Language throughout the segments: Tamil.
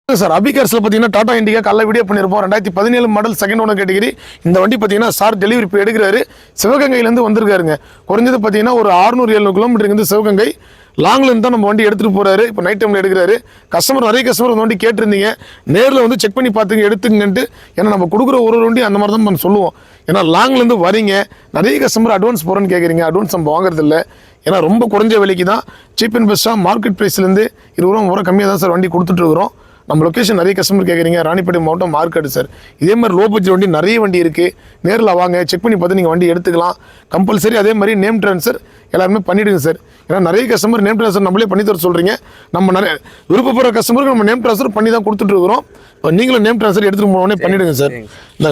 சார் அபிகார்ஸில் பார்த்தீங்கன்னா டாடா இண்டிகா காலைல வீடியோ பண்ணியிருப்போம் 2017 மாடல் செகண்ட் ஓனர் கேட்டகிரி. இந்த வண்டி பார்த்தீங்கன்னா சார் டெலிவரி இப்போ எடுக்கிறாரு. சிவகங்கையிலேருந்து வந்திருக்காருங்க. குறைஞ்சது பார்த்தீங்கன்னா ஒரு 600-700 கிலோமீட்டருக்கு வந்து சிவகங்கை லாங்லேருந்து தான் நம்ம வண்டி எடுத்துகிட்டு போகிறாரு. இப்போ நைட் டைமில் எடுக்கிறாரு. நிறைய கஸ்டமர் இந்த வண்டி கேட்டிருந்தீங்க. நேரில் வந்து செக் பண்ணி பார்த்துங்க எடுத்துங்கன்ட்டு. ஏன்னா நம்ம கொடுக்குற ஒரு வண்டி அந்த மாதிரி தான் நம்ம சொல்லுவோம். ஏன்னா லாங்லேருந்து வரீங்க, நிறைய கஸ்டமர் அட்வான்ஸ் போகிறேன்னு கேட்குறீங்க. அட்வான்ஸ் நம்ம வாங்குறதில்ல. ஏன்னா ரொம்ப குறைஞ்ச விலைக்கு தான் சீப் அண்ட் பெஸ்ட்டாக மார்க்கெட் ப்ரைஸ்லேருந்து 20 ரூபா கம்மியாக தான் சார் வண்டி கொடுத்துட்ருக்குறோம். நம்ம லொக்கேஷன் நிறைய கஸ்டமர் கேட்குறீங்க. ராணிப்பேட்டை மாவட்டம் மார்க்கெட்டு சார். இதே மாதிரி லோ பட்ஜெட் வண்டி நிறைய வண்டி இருக்குது. நேரில் வாங்க, செக் பண்ணி பார்த்து நீங்கள் வண்டி எடுத்துக்கலாம். கம்பல்சரி அதே மாதிரி நேம் ட்ரான்ஸ்ஃபர் எல்லாருமே பண்ணிவிடுங்க சார். ஏன்னா நிறைய கஸ்டமர் நேம் ட்ரான்ஸ்ஃபர் நம்மளே பண்ணி தர சொல்கிறீங்க. நம்ம நிறைய விருப்பப்படுற கஸ்டமருக்கு நம்ம நேம் ட்ரான்ஸ்ஃபர் பண்ணி தான் கொடுத்துட்ருக்குறோம். இப்போ நீங்களும் நேம் ட்ரான்ஸ்ஃபர் எடுத்துகிட்டு போனோடனே பண்ணிவிடுங்க சார்.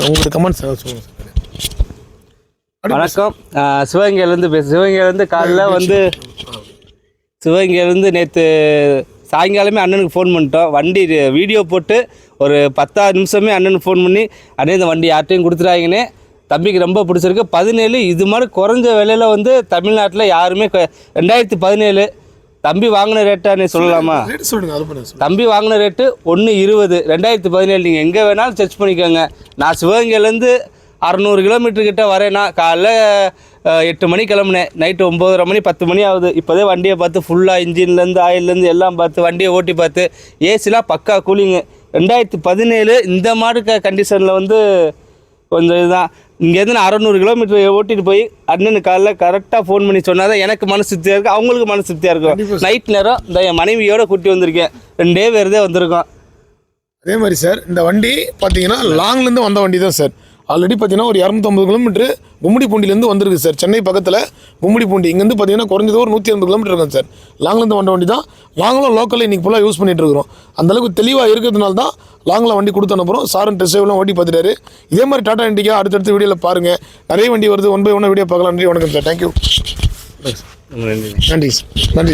உங்களுக்கு கமெண்ட்ஸ் சொல்லுங்கள் சார். வணக்கம், சிவகங்கையிலேருந்து சிவகங்கையிலேருந்து காலையில் வந்து சிவகங்கையிலேருந்து நேற்று சாயங்காலமே அண்ணனுக்கு ஃபோன் பண்ணிட்டோம். வண்டி வீடியோ போட்டு ஒரு 10 நிமிஷமே அண்ணனுக்கு ஃபோன் பண்ணி அண்ணன் இந்த வண்டி யார்ட்டையும் கொடுத்துறாங்கன்னு, தம்பிக்கு ரொம்ப பிடிச்சிருக்கு. 17 இது மாதிரி குறைஞ்ச விலையில் வந்து தமிழ்நாட்டில் யாருமே 2017 தம்பி வாங்கின ரேட்டானே சொல்லலாமா? தம்பி வாங்கின ரேட்டு 1.20. 2017 நீங்கள் எங்கே வேணாலும் சர்ச் பண்ணிக்கோங்க. நான் சிவகங்கையிலேருந்து 600 கிலோமீட்டர் கிட்ட வரேன்னா காலைல 8 மணி கிளம்புனேன். நைட்டு 9:30 மணி 10 மணி ஆகுது. இப்போதே வண்டியை பார்த்து ஃபுல்லாக இன்ஜின்லேருந்து ஆயிலேருந்து எல்லாம் பார்த்து வண்டியை ஓட்டி பார்த்து ஏசிலாம் பக்கா கூலிங்கு. 2017 இந்த மாதிரி கண்டிஷனில் வந்து கொஞ்சம் இதுதான். இங்கேருந்து நான் 600 கிலோமீட்டர் ஓட்டிகிட்டு போய் அண்ணனுக்கு காலைல கரெக்டாக ஃபோன் பண்ணி சொன்னால் தான் எனக்கு மனசு திருப்தியாக இருக்குது, அவங்களுக்கு மனசு திருப்தியாக இருக்கும். நைட் நேரம் இந்த என் மனைவியோடு கூட்டி வந்திருக்கேன். 2 பேர் தான் வந்திருக்கோம். அதே மாதிரி சார் இந்த வண்டி பார்த்தீங்கன்னா லாங்லேருந்து வந்த வண்டி தான் சார். ஆல்ரெடி பார்த்தீங்கன்னா ஒரு 250 கிலோமீட்டர் கும்மிடிப்பூண்டிலேருந்து வந்திருக்கு சார். சென்னை பக்கத்தில் கும்மிடிப்பூண்டி. இங்கேருந்து பார்த்தீங்கன்னா குறைஞ்சது ஒரு 180 கிலோமீட்டர் இருக்கும் சார். லாங்லேருந்து வந்த வண்டி தான். லாங்கில் லோக்கலில் இன்றைக்கி ஃபுல்லாக யூஸ் பண்ணிகிட்டு இருக்கிறோம். அந்தளவுக்கு தெளிவாக இருக்கிறதுனால தான் லாங்கில் வண்டி கொடுத்து அனுப்புகிறோம். சாரும் டெஸ்ட் ட்ரைவ்லாம் ஓட்டி பார்த்துட்டாரு. இதே மாதிரி டாடா இண்டிகா அடுத்தடுத்த வீடியோவில் பாருங்கள். நிறைய வண்டி வருது. 1 by 1 வீடியோ பார்க்கலாம். நன்றி, வணக்கம் சார். தேங்க்யூ. நன்றி சார். நன்றி.